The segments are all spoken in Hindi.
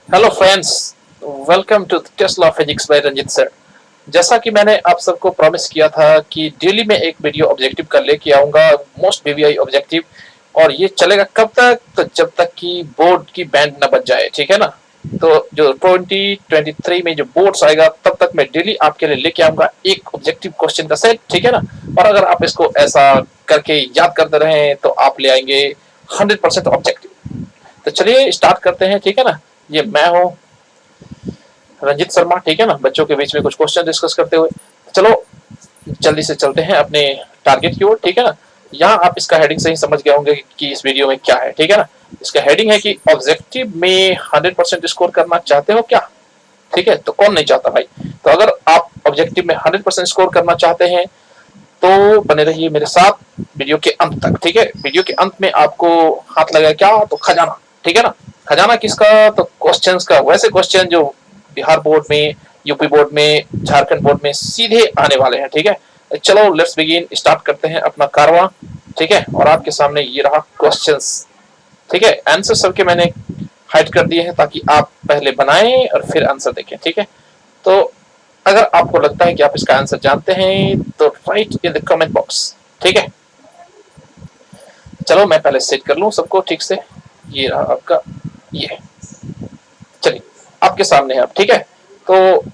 Hello friends, welcome to Tesla physics by Ranjit sir. जैसा कि मैंने आप सबको प्रॉमिस किया था कि डेली में एक वीडियो ऑब्जेक्टिव का लेके आऊंगा, मोस्ट वीवीआई ऑब्जेक्टिव। और ये चलेगा कब तक? तो जब तक कि बोर्ड की बैंड न बज जाए, ठीक है ना। तो जो 2023 में जो बोर्ड्स आएगा तब तक मैं डेली आपके लिए लेके आऊंगा एक ऑब्जेक्टिव क्वेश्चन का सेट, ठीक है ना। और अगर आप इसको ऐसा करके याद करते रहे तो आप ले आएंगे 100% ऑब्जेक्टिव। तो चलिए स्टार्ट करते हैं, ठीक है ना। ये मैं हूँ रंजित शर्मा, ठीक है ना, बच्चों के बीच में कुछ क्वेश्चन डिस्कस करते हुए। चलो जल्दी से चलते हैं अपने टारगेट की ओर, ठीक है ना। यहाँ आप इसका हेडिंग से ही समझ गए होंगे कि इस वीडियो में क्या है, ठीक है ना। इसका हेडिंग है कि ऑब्जेक्टिव में 100% स्कोर करना चाहते हो क्या? ठीक है, तो कौन नहीं चाहता भाई। तो अगर आप ऑब्जेक्टिव में 100% स्कोर करना चाहते हैं तो बने रहिए मेरे साथ वीडियो के अंत तक, ठीक है। वीडियो के अंत में आपको हाथ लगा क्या? तो खजाना, ठीक है ना। खजाना किसका? तो क्वेश्चंस का, वैसे क्वेश्चन जो बिहार बोर्ड में, यूपी बोर्ड में, झारखंड बोर्ड में सीधे आने वाले हैं, ठीक है। चलो लेट्स बिगिन, स्टार्ट करते हैं अपना कारवां, ठीक है। और आपके सामने ये रहा क्वेश्चंस, ठीक है। आंसर सबके मैंने हाइड कर दिए हैं ताकि आप पहले बनाएं और फिर आंसर देखें, ठीक है। तो अगर आपको लगता है कि आप इसका आंसर जानते हैं तो right in the comment box, ठीक है। चलो मैं पहले सेट कर लूं सबको ठीक से। ये रहा आपका, ये चलिए आपके सामने है अब, ठीक है। तो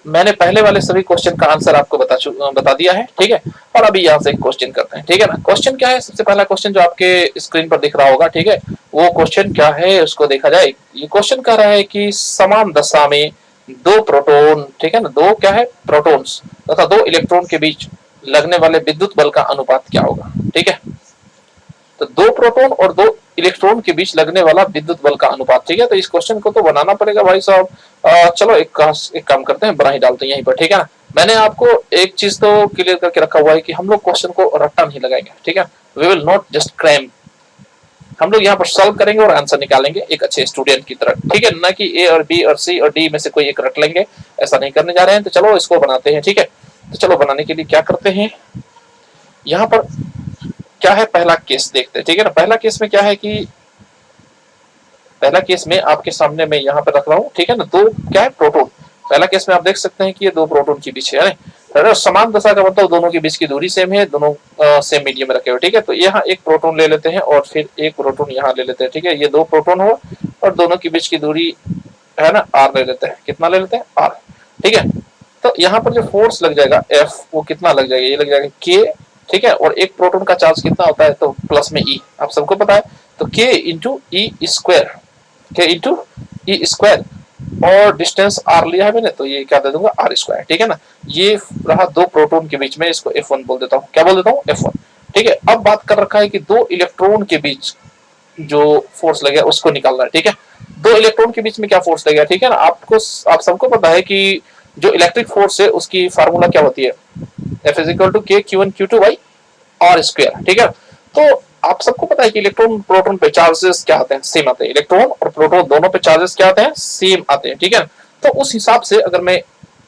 मैंने पहले वाले सभी क्वेश्चन का आंसर आपको बता दिया है, ठीक है। और अभी यहाँ से एक क्वेश्चन करते हैं, ठीक है ना। क्वेश्चन क्या है? सबसे पहला क्वेश्चन जो आपके स्क्रीन पर दिख रहा होगा, ठीक है, वो क्वेश्चन क्या है उसको देखा जाए। ये क्वेश्चन कह रहा है कि समान दशा में दो प्रोटॉन, ठीक है ना, दो क्या है, प्रोटॉन्स तथा दो इलेक्ट्रॉन के बीच लगने वाले विद्युत बल का अनुपात क्या होगा, ठीक है। तो दो प्रोटॉन और दो इलेक्ट्रॉन के बीच लगने वाला विद्युत बल का अनुपात, ठीक है। तो इस क्वेश्चन को तो बनाना पड़ेगा भाई साहब। चलो एक काम करते हैं, बना ही डालते हैं यहीं पर, ठीक है ना। मैंने आपको एक चीज तो क्लियर करके रखा हुआ है कि हम लोग क्वेश्चन को रट्टा नहीं लगाएंगे, ठीक है। We will not just cram, हम लोग यहाँ पर सॉल्व करेंगे और आंसर निकालेंगे एक अच्छे स्टूडेंट की तरह, ठीक है ना। कि ए और बी और सी और डी में से कोई एक रट लेंगे, ऐसा नहीं करने जा रहे हैं। तो चलो इसको बनाते हैं, ठीक है। तो चलो बनाने के लिए क्या करते हैं, यहाँ पर क्या है, पहला केस देखते हैं, ठीक है ना। पहला केस में क्या है कि पहला केस में आपके सामने मैं यहाँ पर रख रहा हूँ, ठीक है ना। दो क्या है, प्रोटॉन। पहला केस में आप देख सकते हैं कि ये दो प्रोटॉन के बीच है, समान दशा का मतलब दोनों के बीच की दूरी सेम है, दोनों सेम मीडियम में रखे हुए, ठीक है। तो यहाँ एक प्रोटॉन ले लेते हैं और फिर एक प्रोटॉन यहाँ ले लेते हैं, ठीक है। ये दो प्रोटॉन हो और दोनों के बीच की दूरी है ना आर ले लेते हैं। कितना ले लेते हैं? आर, ठीक है। तो यहाँ पर जो फोर्स लग जाएगा एफ, वो कितना लग जाएगा? ये लग जाएगा के, ठीक है। और एक प्रोटॉन का चार्ज कितना होता है? तो प्लस में ई, आप सबको पता है। तो के इंटू ई स्क्वायर, के इंटू ई स्क्वायर, और डिस्टेंस आर लिया है मैंने तो ये क्या दे दूंगा, आर स्क्वायर, ठीक है ना। ये रहा दो प्रोटॉन के बीच में, इसको F1 बोल देता हूँ। क्या बोल देता हूँ? F1, ठीक है। अब बात कर रखा है कि दो इलेक्ट्रॉन के बीच जो फोर्स लगेगा उसको निकालना है, ठीक है। दो इलेक्ट्रॉन के बीच में क्या फोर्स लगेगा, ठीक है ना। आप सबको पता है कि जो इलेक्ट्रिक फोर्स है उसकी फार्मूला क्या होती है, F इज इक्वल टू के Q1 Q2 by R square, ठीक है। तो आप सबको पता है कि इलेक्ट्रॉन प्रोटॉन पे चार्जेस क्या आते हैं, सेम आते हैं। इलेक्ट्रॉन और प्रोटॉन दोनों पे चार्जेस क्या आते हैं, सेम आते हैं, ठीक है। तो उस हिसाब से अगर मैं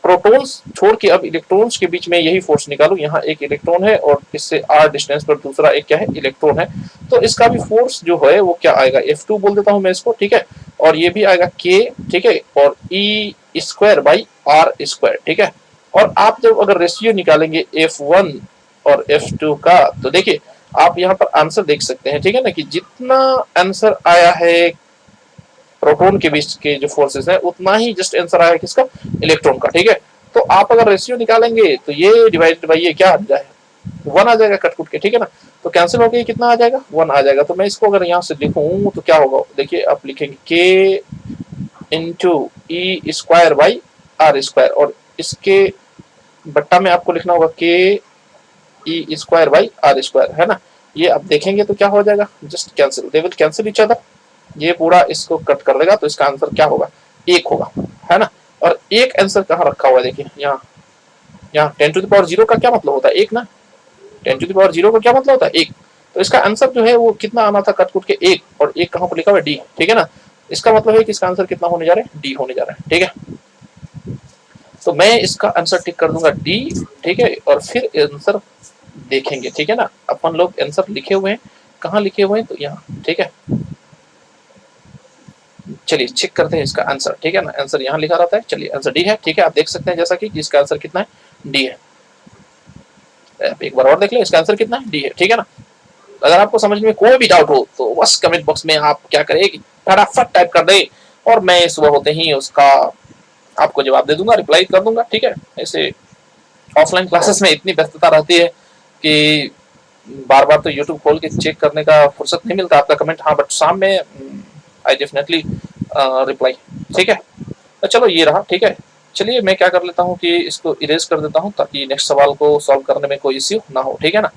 प्रोटॉन्स छोड़ के अब इलेक्ट्रॉन्स के बीच में यही फोर्स निकालू, यहाँ एक इलेक्ट्रॉन है और इससे आर डिस्टेंस पर दूसरा एक क्या है, इलेक्ट्रॉन है। तो इसका भी फोर्स जो है वो क्या आएगा, F2 बोल देता हूं मैं इसको, ठीक है। और ये भी आएगा K, ठीक है, और ई स्क्वायर बाई आर स्क्वायर, ठीक है। और आप जब अगर रेशियो निकालेंगे F1 और F2 का, तो देखिए आप यहाँ पर आंसर देख सकते हैं, ठीक है ना, कि जितना आंसर आया है प्रोटॉन के बीच के जो फोर्सेस है उतना ही जस्ट आंसर आया किसका, इलेक्ट्रॉन का, ठीक है। तो आप अगर रेशियो निकालेंगे तो ये डिवाइडेड बाई ये क्या आ जाएगा, 1 आ जाएगा कट कुट के, ठीक है ना। तो कैंसिल होकर कितना आ जाएगा, 1 आ जाएगा। तो मैं इसको अगर यहाँ से लिखूं तो क्या होगा, देखिए आप लिखेंगे के into E square by R square, और इसके बट्टा में आपको लिखना होगा के E square by R square, है ना। ये आप देखेंगे तो क्या हो जाएगा, just cancel, they will cancel each other. ये पूरा इसको कट कर देगा तो इसका आंसर क्या होगा, एक होगा, है ना। और एक आंसर कहाँ रखा हुआ है, देखिए यहाँ, यहाँ 10 टू द पावर 0 का क्या मतलब होता है, एक ना। 10 टू द पावर 0 का क्या मतलब होता है, एक। तो इसका आंसर जो है वो कितना आना था, कट कुट के एक, और एक कहाँ पर लिखा हुआ है, डी, ठीक है ना। इसका मतलब है कि इसका आंसर कितना होने जा रहा है, डी होने जा रहा है, ठीक है। तो मैं इसका आंसर टिक कर दूंगा डी, ठीक है। और फिर आंसर देखेंगे, ठीक है ना। अपन लोग आंसर लिखे हुए हैं, कहाँ लिखे हुए हैं, तो यहाँ, ठीक है। चलिए चेक करते हैं इसका आंसर, ठीक है ना। आंसर यहाँ लिखा रहता है, चलिए आंसर डी है, ठीक है। आप देख सकते हैं जैसा कि इसका आंसर कितना है, डी है। एक बार और देख ले, इसका आंसर कितना है, डी है, ठीक है ना। अगर आपको समझ में कोई भी डाउट हो तो बस कमेंट बॉक्स में आप क्या करें कि फटाफट टाइप कर दें और मैं सुबह होते ही उसका आपको जवाब दे दूंगा, रिप्लाई कर दूंगा, ठीक है। ऐसे ऑफलाइन क्लासेस में इतनी व्यस्तता रहती है कि बार बार तो यूट्यूब खोल के चेक करने का फुर्सत नहीं मिलता आपका कमेंट, हाँ बट शाम में आई डेफिनेटली रिप्लाई, ठीक है। तो चलो ये रहा, ठीक है। चलिए मैं क्या कर लेता हूँ कि इसको इरेज कर देता हूँ ताकि नेक्स्ट सवाल को सॉल्व करने में कोई इश्यू ना हो, ठीक है ना।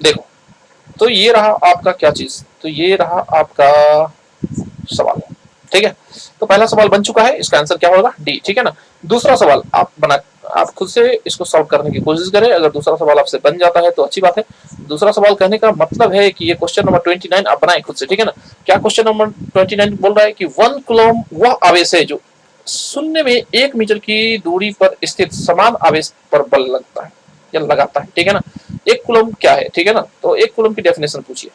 देखो तो ये रहा आपका क्या चीज, तो ये रहा आपका सवाल, ठीक है। तो पहला सवाल बन चुका है, इसका आंसर क्या होगा, डी, ठीक है ना। दूसरा सवाल आप खुद से इसको सॉल्व करने की कोशिश करें। अगर दूसरा सवाल आपसे बन जाता है तो अच्छी बात है। दूसरा सवाल कहने का मतलब है कि ये क्वेश्चन नंबर 29 आप बनाए खुद से, ठीक है ना। क्या क्वेश्चन नंबर 29 बोल रहा है कि 1 कूलम वह आवेश है जो शून्य में 1 मीटर की दूरी पर स्थित समान आवेश पर बल लगता है या लगाता है, ठीक है ना। 1 कूलम क्या है, ठीक है ना। तो 1 कूलम की डेफिनेशन पूछिए,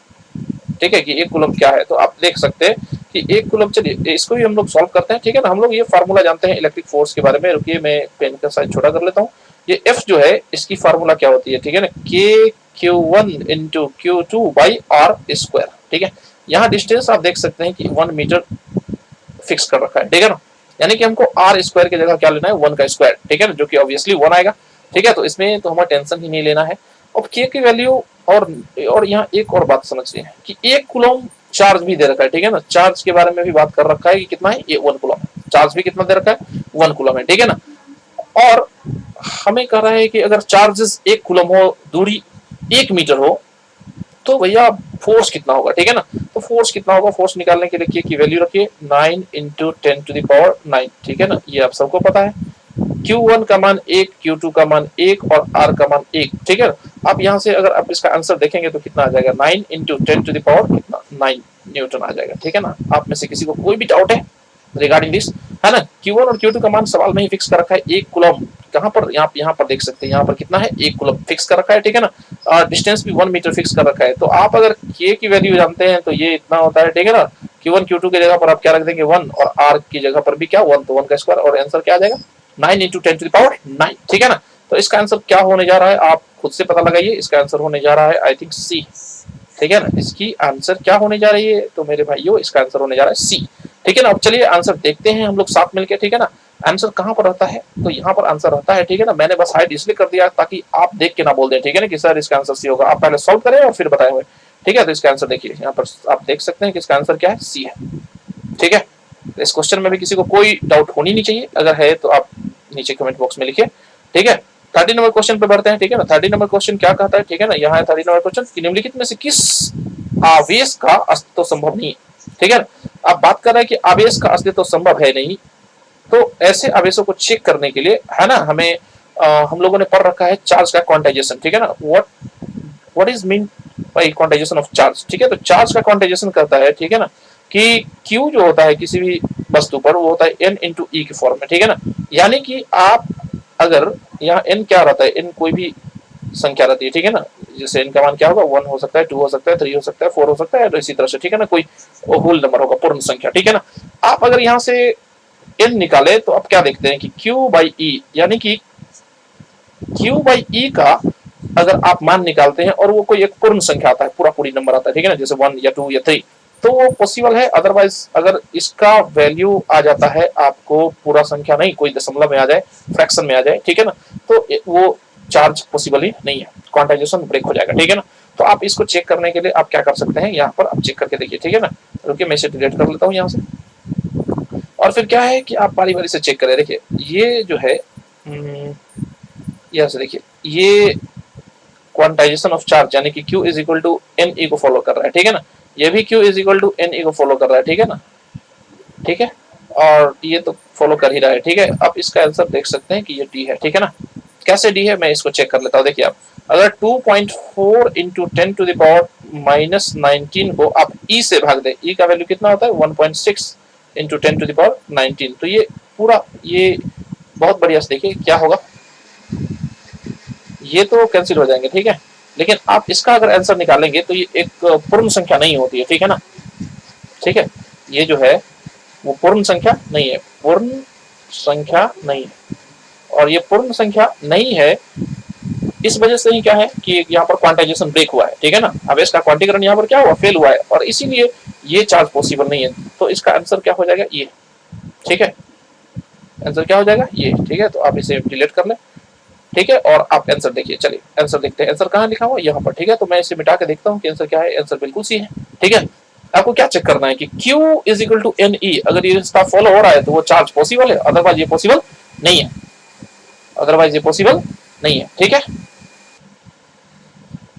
ठीक है, कि 1 कूलम क्या है। तो आप देख सकते हैं कि 1 कूलम, चलिए इसको भी हम लोग सॉल्व करते हैं, ठीक है ना। हम लोग ये फार्मूला जानते हैं इलेक्ट्रिक फोर्स के बारे में। रुकिए मैं पेन का साइज छोटा कर लेता हूँ। ये F जो है इसकी फार्मूला क्या होती है, ठीक है ना, KQ1 into Q2 by R square, ठीक है। यहाँ डिस्टेंस आप देख सकते हैं कि 1 मीटर फिक्स कर रखा है, ठीक है ना। यानी कि हमको R स्क्वायर की जगह क्या लेना है, 1 का स्क्वायर, ठीक है ना, जो कि ऑब्वियसली 1 आएगा, ठीक है। तो इसमें तो हमें टेंशन ही नहीं लेना है। अब K की वैल्यू और यहाँ एक और बात समझिए कि 1 कूलम चार्ज भी दे रखा है, ठीक है ना। चार्ज के बारे में भी बात कर रखा है कि कितना है, ये 1 कूलम है। चार्ज भी कितना दे रखा है, 1 कूलम है, ठीक है ना। और हमें कह रहा है कि अगर चार्जेस 1 कूलम हो, दूरी 1 मीटर हो, तो भैया फोर्स कितना होगा, ठीक है ना। तो फोर्स कितना होगा, फोर्स निकालने के लिए K की वैल्यू रखिए 9 इंटू 10 टू द पावर 9, ठीक है ना। ये आप सबको पता है। Q1 का मान 1, Q2 का मान 1 और R का मान 1, ठीक है। आप यहाँ से अगर आप इसका आंसर देखेंगे तो कितना आ जाएगा, 9 इंटू 10 टू द पावर कितना, 9 न्यूटन आ जाएगा, ठीक है ना। आप में से किसी को कोई भी डाउट है रिगार्डिंग दिस, है ना। Q1 और Q2 का मान सवाल में ही फिक्स कर रखा है। 1 कूलम कहाँ पर, यहाँ पर देख सकते हैं, यहाँ पर कितना है, 1 कूलम फिक्स कर रखा है, ठीक है ना। डिस्टेंस भी 1 मीटर फिक्स कर रखा है। तो आप अगर K की वैल्यू जानते हैं तो ये इतना होता है, ठीक है ना। Q1 Q2 की जगह पर आप क्या रख देंगे, 1, और R की जगह पर भी क्या 1, तो 1 का स्क्वायर, और आंसर क्या आ जाएगा 9 इंटू 10 टू द पावर 9, ठीक है ना। तो इसका आंसर क्या होने जा रहा है आप खुद से पता लगाइए। इसका आंसर होने जा रहा है आई थिंक सी, ठीक है ना। इसकी आंसर क्या होने जा रही है तो मेरे भाइयों, इसका आंसर होने जा रहा है सी, ठीक है ना। अब चलिए आंसर देखते हैं हम लोग साथ मिलकर, ठीक है ना। आंसर कहाँ पर रहता है, तो यहाँ पर आंसर रहता है, ठीक है ना। मैंने बस हाइड इसलिए कर दिया ताकि आप देख के ना बोल दें, ठीक है ना, कि सर इसका आंसर सी होगा। आप पहले सॉल्व करें और फिर बताए हुए, ठीक है। तो इसका आंसर देखिए, यहाँ पर आप देख सकते हैं कि इसका आंसर क्या है, सी है, ठीक है। इस क्वेश्चन में भी किसी को कोई डाउट होनी नहीं चाहिए। अगर है तो आप नीचे कमेंट बॉक्स में लिखिए, ठीक है। 30 नंबर क्वेश्चन पे बढ़ते हैं, ठीक है ना। 30 नंबर क्वेश्चन क्या कहता है, ठीक है ना। यहाँ है 30 नंबर क्वेश्चन कि निम्नलिखित में से किस आवेश का अस्तित्व संभव नहीं है, ठीक है ना। आप बात कर रहे हैं कि आवेश का अस्तित्व संभव है नहीं, तो ऐसे आवेशों को चेक करने के लिए, है ना, हमें हम लोगों ने पढ़ रखा है चार्ज का क्वांटाइजेशन, ठीक है ना। What is mean by quantization of charge, ठीक है। तो चार्ज का क्वांटाइजेशन करता है, ठीक है ना, कि Q जो होता है किसी भी वस्तु पर वो होता है N इंटू E की फॉर्म में, ठीक है ना। यानी कि आप अगर यहाँ N क्या रहता है, N कोई भी संख्या रहती है, ठीक है ना। जैसे N का मान क्या होगा, 1 हो सकता है, 2 हो सकता है, 3 हो सकता है, 4 हो सकता है, तो इसी तरह से, ठीक है ना, कोई होल नंबर होगा, पूर्ण संख्या, ठीक है ना। आप अगर यहाँ से N निकाले तो आप क्या देखते हैं कि Q बाई E, यानी कि Q बाई E का अगर आप मान निकालते हैं और वो कोई एक पूर्ण संख्या आता है, पूरा पूरी नंबर आता है, ठीक है ना, जैसे 1 या 2 या 3, तो वो पॉसिबल है। अदरवाइज अगर इसका वैल्यू आ जाता है आपको पूरा संख्या नहीं, कोई दशमलव में आ जाए, फ्रैक्शन में आ जाए, ठीक है ना, तो वो चार्ज पॉसिबल ही नहीं है, क्वांटाइजेशन ब्रेक हो जाएगा, ठीक है ना। तो आप इसको चेक करने के लिए आप क्या कर सकते हैं, यहाँ पर आप चेक करके देखिए, ठीक है ना। रुकिए मैं इसे डिलीट कर लेता हूँ यहाँ से, और फिर क्या है कि आप बारी बारी से चेक करें। देखिए ये जो है यहाँ से देखिए, ये क्वांटाइजेशन ऑफ चार्ज यानी कि Q is equal to N E को फॉलो कर रहा है, ठीक है ना। ये भी Q is equal to N E को फॉलो कर रहा है, ठीक है ना, ठीक है। और ये तो फॉलो कर ही रहा है, ठीक है। आप इसका आंसर देख सकते हैं कि ये डी है, ठीक है ना। कैसे डी है मैं इसको चेक कर लेता हूँ। देखिए आप अगर 2.4 into 10 to the power minus 19 को आप E से भाग दें, E का वैल्यू कितना होता है 1.6 इंटू 10 टू द पावर 19, तो ये पूरा ये बहुत बढ़िया से देखिए क्या होगा, ये तो कैंसिल हो जाएंगे, ठीक है। लेकिन आप इसका अगर आंसर निकालेंगे तो ये एक पूर्ण संख्या नहीं होती है, ठीक है ना, ठीक है। ये जो है वो पूर्ण संख्या नहीं है, पूर्ण संख्या नहीं है। और ये पूर्ण संख्या नहीं है इस वजह से ही क्या है कि यहाँ पर क्वांटाइजेशन ब्रेक हुआ है, ठीक है ना, आवेश का क्वांटीकरण यहाँ पर क्या हुआ, फेल हुआ है, और इसीलिए ये चार्ज पॉसिबल नहीं है। तो इसका आंसर क्या हो जाएगा, ये, ठीक है, आंसर क्या हो जाएगा ये, ठीक है। तो आप इसे डिलीट कर लें, ठीक है, और आप आंसर देखिए, चलिए आंसर देखते हैं, आंसर कहाँ लिखा हुआ यहाँ पर, ठीक है। तो मैं इसे मिटा के देखता हूँ कि आंसर क्या है, आंसर बिल्कुल सी है, ठीक है। आपको क्या चेक करना है कि Q is equal to NE, अगर ये रिश्ता फॉलो हो रहा है तो वो चार्ज पॉसिबल है, अदरवाइज ये पॉसिबल नहीं है, अदरवाइज ये पॉसिबल नहीं है, ठीक है।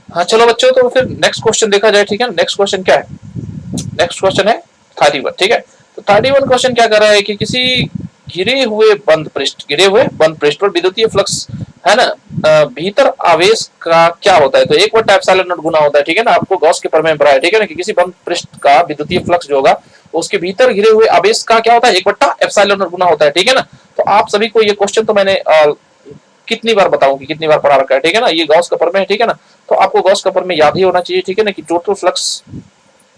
हाँ चलो बच्चों, तो फिर नेक्स्ट क्वेश्चन देखा जाए, ठीक है। नेक्स्ट क्वेश्चन क्या है, नेक्स्ट क्वेश्चन है 31, ठीक है। तो 31 क्वेश्चन क्या कर रहा है कि किसी घिरे हुए बंद पृष्ठ पर विद्युतीय फ्लक्स है ना, भीतर आवेश का क्या होता है, तो 1/ε0 गुना होता है, ठीक है ना। आपको गॉस के प्रमेय में पढ़ा है, ठीक है ना, कि किसी बंद पृष्ठ का विद्युतीय फ्लक्स जो होगा उसके भीतर घिरे हुए आवेश का क्या होता है, 1/ε0 गुना होता है, ठीक है ना। तो आप सभी को ये क्वेश्चन तो मैंने कितनी बार बताऊं कि कितनी बार पढ़ा रखा है, ठीक है ना। ये गॉस का प्रमेय है, ठीक है ना। तो आपको गॉस का प्रमेय याद ही होना चाहिए, ठीक है ना, कि टोटल फ्लक्स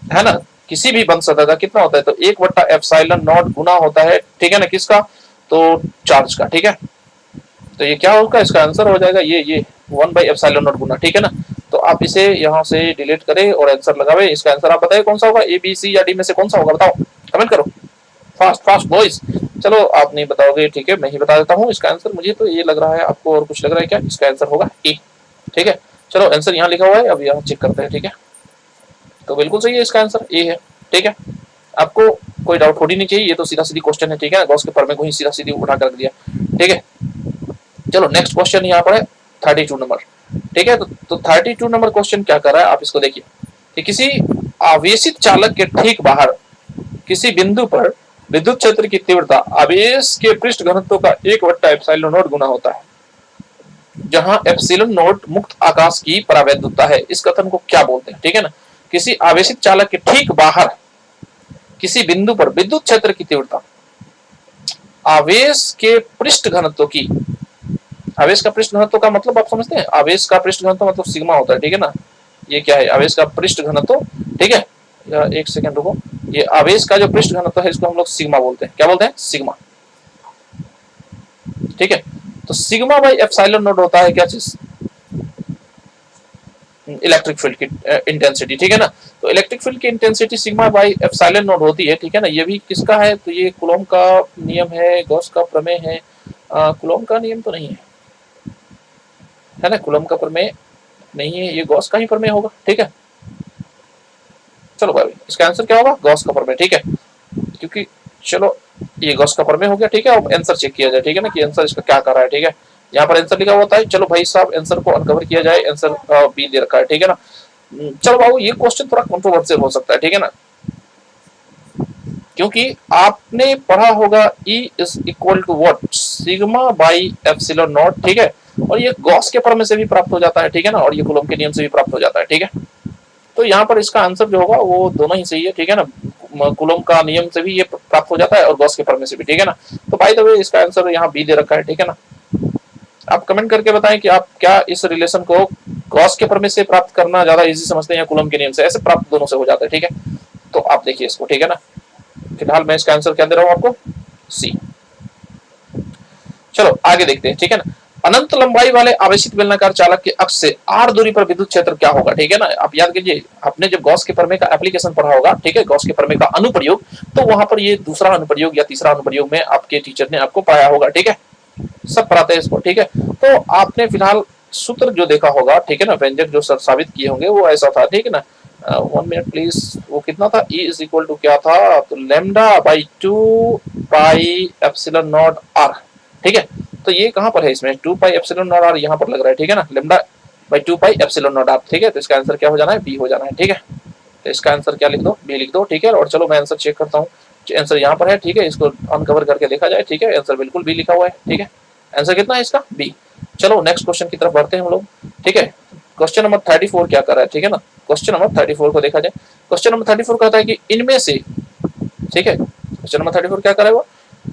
है ना किसी भी बंद सतह का कितना होता है, तो 1/ε0 गुना होता है, ठीक है ना, किसका, तो चार्ज का, ठीक है। तो ये क्या होगा, इसका आंसर हो जाएगा ये 1/ε0 गुना, ठीक है ना। तो आप इसे यहाँ से डिलीट करें और आंसर लगावे। इसका आंसर आप बताइए कौन सा होगा, ए बी सी या डी में से कौन सा होगा, बताओ, कमेंट करो, फास्ट फास्ट बॉयज। चलो आप नहीं बताओगे, ठीक है, मैं ही बता देता हूँ इसका आंसर। मुझे तो ये लग रहा है, आपको और कुछ लग रहा है क्या, इसका आंसर होगा ए, ठीक है। चलो आंसर यहाँ लिखा हुआ है, अब यहाँ चेक करते हैं, ठीक है। तो बिल्कुल सही है, इसका आंसर ए है, ठीक है। आपको कोई डाउट होनी नहीं चाहिए, ये तो सीधा सीधी क्वेश्चन है, ठीक है। गॉस के प्रमेय को ही सीधा सीधी उठा कर दिया, ठीक है। चलो नेक्स्ट क्वेश्चन यहाँ पर है 32 नंबर, ठीक है। तो 32 नंबर क्वेश्चन क्या कर रहा है, आप इसको देखिए कि किसी आवेशित चालक के ठीक बाहर किसी बिंदु पर विद्युत क्षेत्र की तीव्रता आवेश के पृष्ठ घनत्व का 1/ε0 गुना होता है, जहां ε0 मुक्त आकाश की परावैद्युतता है। इस कथन को क्या बोलते हैं, ठीक है ना। किसी आवेशित चालक के ठीक बाहर किसी बिंदु पर विद्युत क्षेत्र की तीव्रता आवेश के पृष्ठ घनत्व की, आवेश का पृष्ठ घनत्व का मतलब आप समझते हैं, आवेश का पृष्ठ घनत्व मतलब सिग्मा होता है, ठीक है ना। ये क्या है, आवेश का पृष्ठ घनत्व, ठीक है। एक सेकंड रुको, ये आवेश का जो पृष्ठ घनत्व है इसको हम लोग सिग्मा बोलते हैं, क्या बोलते हैं, सिग्मा, ठीक है। तो सिग्मा बाई ε0 होता है क्या चीज, इलेक्ट्रिक फील्ड की इंटेंसिटी, ठीक है ना। तो इलेक्ट्रिक फील्ड की इंटेंसिटी सिग्मा बाई ε0 होती है, ठीक है ना। ये भी किसका है, तो ये कूलॉम का नियम है, गॉस का प्रमेय है, कूलॉम का नियम तो नहीं है ना, कूलॉम का प्रमेय नहीं है, ये गॉस का ही प्रमेय होगा, ठीक है। चलो भाई इसका आंसर क्या होगा, गॉस का प्रमेय, ठीक है। क्योंकि चलो ये गॉस का प्रमेय हो गया, ठीक है। अब आंसर चेक किया जाए, ठीक है ना, कि आंसर इसका क्या कर रहा है, ठीक है। यहाँ पर आंसर लिखा होता है, चलो भाई साहब आंसर को अनकवर किया जाए, आंसर बी दे रखा है, ठीक है ना। चलो बाबू ये क्वेश्चन थोड़ा कंट्रोवर्शियल हो सकता है, ठीक है ना, क्योंकि आपने पढ़ा होगा E is equal to what, sigma by ε0, ठीक है। और ये गॉस के प्रमेय से भी प्राप्त हो जाता है, ठीक है ना, और ये कूलॉम के नियम से भी प्राप्त हो जाता है, ठीक है। तो यहाँ पर इसका आंसर जो होगा वो दोनों ही सही है, ठीक है ना। कूलॉम का नियम से भी ये प्राप्त हो जाता है और गॉस के प्रमेय से भी, ठीक है ना। तो बाय द वे इसका आंसर यहाँ बी दे रखा है, ठीक है ना। आप कमेंट करके बताएं कि आप क्या इस रिलेशन को गॉस के प्रमेय से प्राप्त करना ज्यादा इजी समझते हैं या कूलॉम के नियम से, ऐसे प्राप्त दोनों से हो जाता है, ठीक है। तो आप देखिए इसको, ठीक है ना। फिलहाल मैं इसका आंसर क्या दे रहा हूँ आपको, सी। चलो आगे देखते हैं, ठीक है ना। अनंत लंबाई वाले आवेशित बेलनाकार चालक के अक्ष से r दूरी पर विद्युत क्षेत्र क्या होगा, ठीक है ना। आप याद कीजिए, आपने जब गॉस के प्रमेय का एप्लीकेशन पढ़ा होगा, ठीक है, गॉस के प्रमेय का अनुप्रयोग, तो वहां पर ये दूसरा अनुप्रयोग या तीसरा अनुप्रयोग में आपके टीचर ने आपको पढ़ाया होगा, ठीक है, सब पढ़ाते हैं इसको, ठीक है। तो आपने फिलहाल सूत्र जो देखा होगा, ठीक है ना, व्यंजक जो साबित किए होंगे वो ऐसा था, ठीक है ना। 1 मिनट प्लीज, वो कितना था, E इज इक्वल टू क्या था, तो लैम्डा बाई 2πε0 r, ठीक है। तो ये कहां पर है, इसमें 2πε0 r यहाँ पर लग रहा है, ठीक है ना, लैम्डा बाई 2πε0 r, ठीक है। तो इसका आंसर क्या हो जाना है, बी हो जाना है, ठीक है। तो इसका आंसर क्या लिख दो, बी लिख दो, ठीक है। और चलो मैं आंसर चेक करता हूँ, आंसर यहाँ पर है, ठीक है, इसको अनकवर करके देखा जाए, ठीक है। आंसर बिल्कुल बी लिखा हुआ है, ठीक है। आंसर कितना है इसका, बी। चलो नेक्स्ट क्वेश्चन की तरफ बढ़ते हैं हम लोग, ठीक है। क्वेश्चन नंबर 34 क्या कर रहा है, ठीक है ना। क्वेश्चन नंबर 34 को देखा जाए, क्वेश्चन नंबर 34 कहता है कि इनमें से, ठीक है, क्वेश्चन नंबर 34 क्या करेगा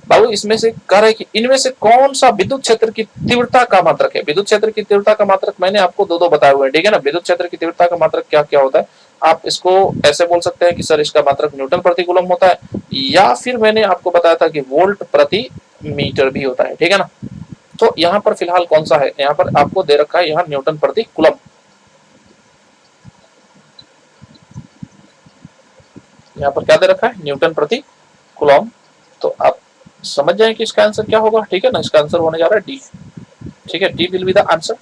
बाबू, इसमें से कह रहा है कि इनमें से कौन सा विद्युत क्षेत्र की तीव्रता का मात्रक है। विद्युत क्षेत्र की तीव्रता का मात्रक मैंने आपको दो बताए हुए हैं, ठीक है ना। विद्युत क्षेत्र की तीव्रता का मात्रक क्या क्या होता है, आप इसको ऐसे बोल सकते हैं कि सर इसका मात्रक न्यूटन प्रति कूलम होता है, या फिर मैंने आपको बताया था कि वोल्ट प्रति मीटर भी होता है, ठीक है ना। तो यहाँ पर फिलहाल कौन सा है, यहाँ पर आपको दे रखा है यहाँ न्यूटन प्रति कूलम, यहाँ पर क्या दे रखा है, न्यूटन प्रति कूलम। तो आप समझ जाए कि इसका आंसर क्या होगा, ठीक है ना। इसका आंसर होने जा रहा है डी, ठीक है, D will be the answer,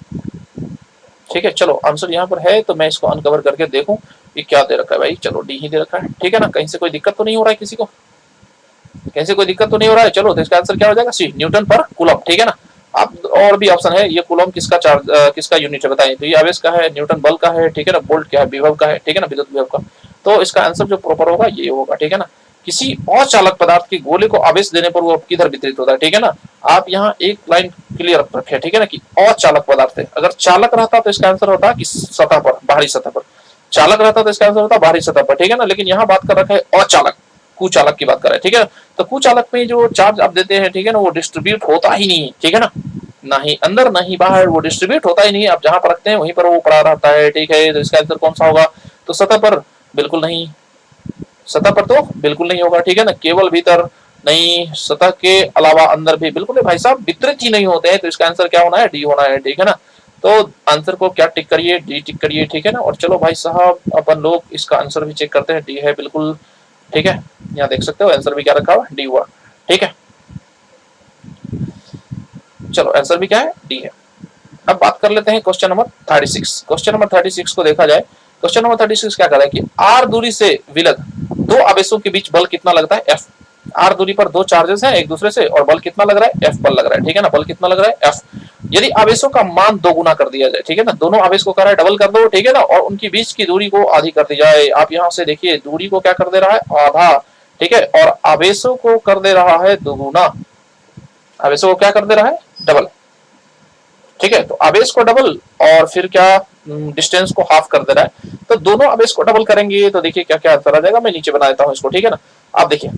ठीक है। चलो आंसर यहाँ पर है, तो मैं इसको अनकवर करके देखूं कि क्या दे रखा है भाई। चलो डी ही दे रखा है, ठीक है ना। कहीं से कोई दिक्कत तो नहीं हो रहा है किसी को, कहीं से कोई दिक्कत तो नहीं हो रहा है। चलो तो इसका आंसर क्या हो जाएगा, सी, न्यूटन पर कूलम, ठीक है ना। आप और भी ऑप्शन है, ये कूलम किसका चार्ज किसका यूनिट है बताइए, तो ये आवेश का है, न्यूटन बल का है, ठीक है ना, वोल्ट क्या है, विभव का है, ठीक है ना, विद्युत विभव का। तो इसका आंसर जो प्रॉपर होगा ये होगा, ठीक है ना। किसी अचालक पदार्थ के गोले को आवेश देने पर वो किधर वितरित होता है, ठीक है ना। आप यहाँ एक लाइन क्लियर रखे, ठीक है ना, कि अचालक पदार्थ है। अगर चालक रहता तो इसका आंसर होता कि सतह पर, बाहरी सतह पर। चालक रहता तो इसका आंसर होता बाहरी सतह पर, ठीक है ना। लेकिन यहाँ बात कर रखा है अचालक, कुचालक की बात कर रहे हैं, ठीक है। तो कुचालक में जो चार्ज आप देते हैं, ठीक है ना, वो डिस्ट्रीब्यूट होता ही नहीं है, ठीक है ना। ना ही अंदर ना ही बाहर, वो डिस्ट्रीब्यूट होता ही नहीं है। आप जहां पर रखते हैं वहीं पर वो पड़ा रहता है, ठीक है। तो इसका आंसर कौन सा होगा, तो सतह पर बिल्कुल नहीं, सतह पर तो बिल्कुल नहीं होगा, ठीक है ना। केवल भीतर नहीं, सतह के अलावा अंदर भी बिल्कुल नहीं भाई साहब, वितरित ही नहीं होते हैं। तो इसका आंसर क्या होना है, डी होना है, ठीक है ना। तो आंसर को क्या टिक करिए, डी टिक करिए, ठीक है ना। और चलो भाई साहब अपन लोग इसका आंसर भी चेक करते हैं, डी है बिल्कुल, ठीक है। यहाँ देख सकते हो आंसर भी क्या रखा हुआ, डी हुआ, ठीक है। चलो आंसर भी क्या है, डी है। अब बात कर लेते हैं क्वेश्चन नंबर 36। क्वेश्चन नंबर 36 को देखा जाए, क्वेश्चन नंबर 36 क्या कर रहा है कि आर दूरी से विलग दो आवेशों के बीच बल कितना लगता है, एफ। आर दूरी पर दो चार्जेस हैं एक दूसरे से, और बल कितना लग रहा है, एफ बल लग रहा है, ठीक है ना। बल कितना लग रहा है, एफ। यदि आवेशों का मान दो गुना कर दिया जाए, ठीक है ना, दोनों आवेश को कर रहा है डबल कर दो, ठीक है ना, और उनकी बीच की दूरी को आधी कर दी जाए। आप यहाँ से देखिए दूरी को क्या कर दे रहा है, आधा, ठीक है, और आवेशों को कर दे रहा है दोगुना, आवेशों को क्या कर दे रहा है, डबल, ठीक है। तो आवेश को डबल और फिर क्या, डिस्टेंस को हाफ कर दे रहा है। तो दोनों आवेश को डबल करेंगे तो देखिए क्या क्या आंसर आ जाएगा। मैं नीचे बना देता हूँ इसको, ठीक है ना। आप देखिए,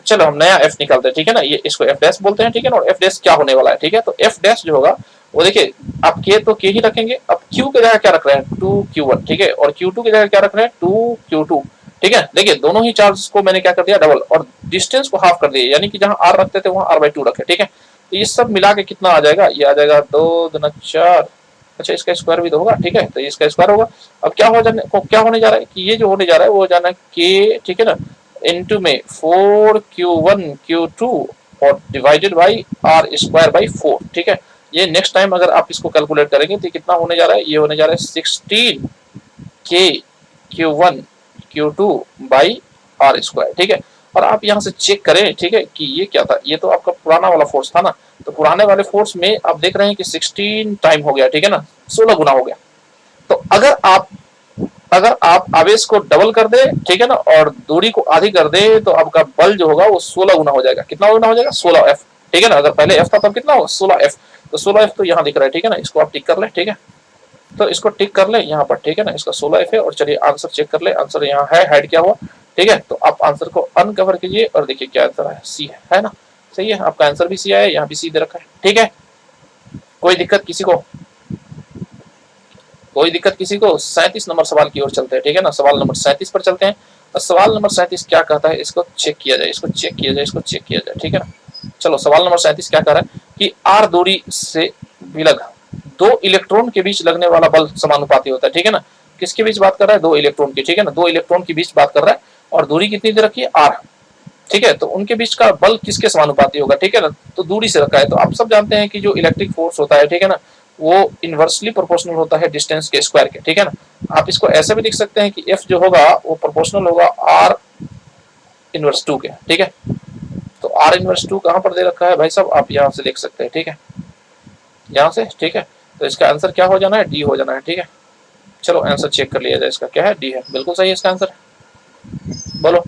चलो हम नया एफ निकालते हैं, ठीक है ना। ये इसको एफ डैश बोलते हैं, ठीक है ना। और एफ डैश क्या होने वाला है, ठीक है। तो एफ डैश जो होगा वो देखिए, आप के तो के ही रखेंगे। अब क्यू की जगह क्या रख रहे हैं, 2q1, ठीक है, और q2 की जगह क्या रख रहे हैं, 2q2, ठीक है। देखिए दोनों ही चार्ज को मैंने क्या कर दिया, डबल, और डिस्टेंस को हाफ कर दिया, यानी कि जहां r रखते थे वहां r/2 रखे, ठीक है। तो ये सब मिला के कितना आ जाएगा, ये आ जाएगा 2 दूना 4, अच्छा इसका स्क्वायर भी तो होगा, ठीक है। तो इसका स्क्वायर होगा। अब क्या क्या होने जा रहा है कि ये जो होने जा रहा है वो जाना के, ठीक है ना, इनटू में 4q1 q2 और डिवाइडेड बाई r²/4, ठीक है। ये नेक्स्ट टाइम अगर आप इसको कैलकुलेट करेंगे तो कितना होने जा रहा है, ये होने जा रहा है 16k q1 q2 by r², ठीक है। और आप यहाँ से चेक करें, ठीक है, कि ये क्या था, ये तो आपका पुराना वाला फोर्स था ना। तो पुराने वाले फोर्स में आप देख रहे हैं कि 16 टाइम हो गया, ठीक है ना, 16 गुना हो गया। तो अगर आप आवेश को डबल कर दे, ठीक है ना, और दूरी को आधी कर दे, तो आपका बल जो होगा वो 16 गुना हो जाएगा। कितना गुना हो जाएगा, 16f, ठीक है ना। अगर पहले f था तब कितना होगा, 16f। तो 16f तो यहाँ दिख रहा है, ठीक है ना। इसको आप टिक कर ले, ठीक है। तो इसको टिक कर ले यहाँ पर, ठीक है ना। इसका 16f है। और चलिए आंसर चेक कर ले, आंसर यहाँ है, हेड क्या हुआ, ठीक है। तो आप आंसर को अनकवर कीजिए और देखिए क्या आंसर है, सी है ना। सही है, आपका आंसर भी सी है, यहाँ भी सी दे रखा है, ठीक है। कोई दिक्कत किसी को, कोई दिक्कत किसी को। 37 नंबर सवाल की ओर चलते हैं, ठीक है ना। सवाल नंबर 37 पर चलते हैं। और सवाल नंबर 37 क्या कहता है, इसको चेक किया जाए, इसको चेक किया जाए, इसको चेक किया जाए, ठीक है ना। चलो सवाल नंबर 37 क्या कह रहा है कि आर दूरी से विलग दो इलेक्ट्रॉन के बीच लगने वाला बल समानुपाती होता है, ठीक है ना। किसके बीच बात कर रहा है, दो इलेक्ट्रॉन की, ठीक है ना। दो इलेक्ट्रॉन के बीच बात कर रहा है और दूरी कितनी दे रखी है, आर, ठीक है। तो उनके बीच का बल किसके समानुपाती होगा, ठीक है ना। तो दूरी से रखा है। तो आप सब जानते हैं कि जो इलेक्ट्रिक फोर्स होता है, ठीक है ना, वो इनवर्सली प्रोपोर्शनल होता है डिस्टेंस के स्क्वायर के, ठीक है ना। आप इसको ऐसे भी लिख सकते हैं कि एफ जो होगा वो प्रोपोर्शनल होगा आर इनवर्स 2 के, ठीक है। तो आर इनवर्स 2 कहां पर दे रखा है भाई साहब, आप यहां से देख सकते हैं, ठीक है, यहां से, ठीक है। तो इसका आंसर क्या हो जाना है, डी हो जाना है, ठीक है। चलो आंसर चेक कर लिया जाए, इसका क्या है, डी है, बिल्कुल सही है इसका आंसर, बोलो।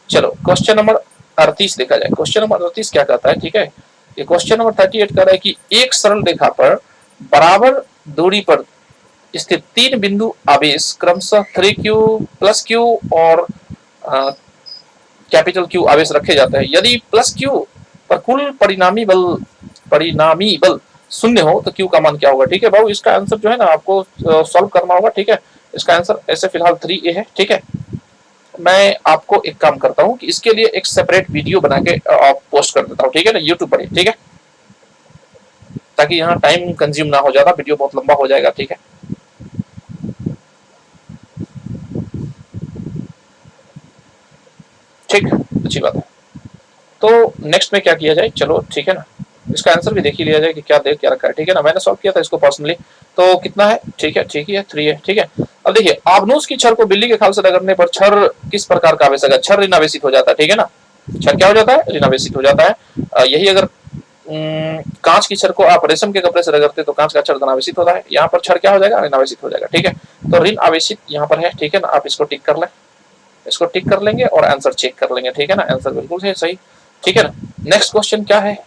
चलो क्वेश्चन नंबर 38 देखा जाए। क्वेश्चन नंबर 38 क्या कहता है, ठीक है। ये क्वेश्चन नंबर 38 कह रहा है कि एक सरल रेखा पर बराबर दूरी पर स्थित तीन बिंदु आवेश क्रमशः 3q प्लस q और कैपिटल Q आवेश रखे जाते हैं। यदि प्लस Q पर कुल परिणामी बल शून्य हो तो क्यू का मान क्या होगा, ठीक है भाऊ। इसका आंसर जो है ना आपको सॉल्व करना होगा, ठीक है। इसका आंसर ऐसे फिलहाल 3A है, ठीक है। मैं आपको एक काम करता हूँ कि इसके लिए एक सेपरेट वीडियो बना के पोस्ट कर देता हूँ, ठीक है ना, यूट्यूब पर, ठीक है, ताकि यहाँ टाइम कंज्यूम ना हो ज्यादा, वीडियो बहुत लंबा हो जाएगा, ठीक है। ठीक, अच्छी बात है। तो नेक्स्ट में क्या किया जाए, चलो ठीक है ना, इसका आंसर भी देख ही लिया जाए कि क्या दे क्या रखा है, ठीक है ना। मैंने सॉल्व किया था इसको पर्सनली, तो कितना है, ठीक है, ठीक ही है, 3 है, ठीक है। अब देखिए, आबनूस की छर को बिल्ली के खाल से रगड़ने पर छर किस प्रकार का आवेशक है, छर ऋणावेशित हो जाता है, ठीक है ना। छर क्या हो जाता है, ऋणावेशित हो जाता है। यही अगर कांच की छर को आप रेशम के कपड़े से रगड़ते तो कांच का छर धनावेशित होता है, यहाँ पर छर क्या हो जाएगा, ऋणावेशित हो जाएगा, ठीक है। तो ऋण आवेशित यहाँ पर है, ठीक है ना। आप इसको टिक कर लें, इसको टिक कर लेंगे और आंसर चेक कर लेंगे, ठीक है ना। आंसर बिल्कुल है सही, ठीक है ना। नेक्स्ट क्वेश्चन क्या है,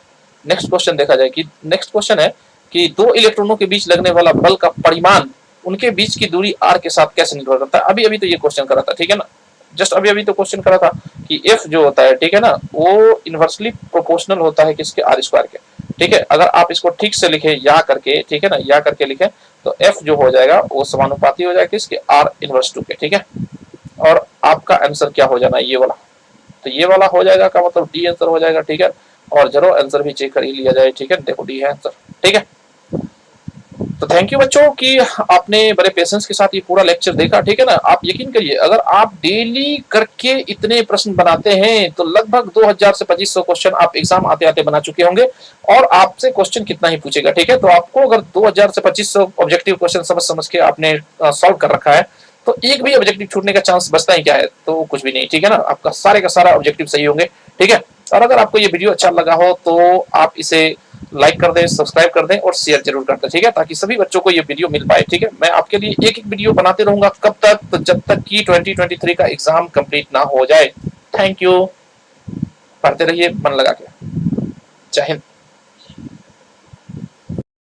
नेक्स्ट क्वेश्चन देखा जाए कि नेक्स्ट क्वेश्चन है कि दो इलेक्ट्रॉनों के बीच लगने वाला बल का परिमाण उनके बीच की दूरी r के साथ कैसे निर्भर करता है। अभी अभी तो ये क्वेश्चन करा था, ठीक है ना, जस्ट अभी अभी तो क्वेश्चन करा था कि f जो होता है, ठीक है ना, वो इनवर्सली प्रोपोर्शनल होता है किसके, r स्क्वायर के, ठीक है। अगर आप इसको ठीक से लिखे या करके, ठीक है ना, या करके लिखे तो f जो हो जाएगा वो समानुपाती हो जाएगा किसके, r इनवर्स 2 के, ठीक है। और आपका आंसर क्या हो जाना है, ये वाला, तो ये वाला हो जाएगा का मतलब डी आंसर हो जाएगा, ठीक है। और जरूर आंसर भी चेक कर ही लिया जाए, ठीक है, देखो डी है आंसर, ठीक है। तो थैंक यू बच्चों कि आपने बड़े पेशेंस के साथ ये पूरा लेक्चर देखा, ठीक है ना। आप यकीन करिए अगर आप डेली करके इतने प्रश्न बनाते हैं तो लगभग 2000 से 2500 क्वेश्चन आप एग्जाम आते आते बना चुके होंगे। और आपसे क्वेश्चन कितना ही पूछेगा, ठीक है। तो आपको अगर 2000 से 2500 ऑब्जेक्टिव क्वेश्चन समझ समझ के आपने सॉल्व कर रखा है तो एक भी ऑब्जेक्टिव छूटने का चांस बचता ही क्या है, तो कुछ भी नहीं, ठीक है ना। आपका सारे का सारा ऑब्जेक्टिव सही होंगे, ठीक है। और अगर आपको ये वीडियो अच्छा लगा हो तो आप इसे लाइक कर दें, सब्सक्राइब कर दें और शेयर जरूर कर दें, ठीक है, ताकि सभी बच्चों को ये वीडियो मिल पाए, ठीक है। मैं आपके लिए एक एक वीडियो बनाते रहूंगा, कब तक, तो जब तक कि 2023 का एग्जाम कंप्लीट ना हो जाए। थैंक यू, पढ़ते रहिए मन लगा के। जय हिंद।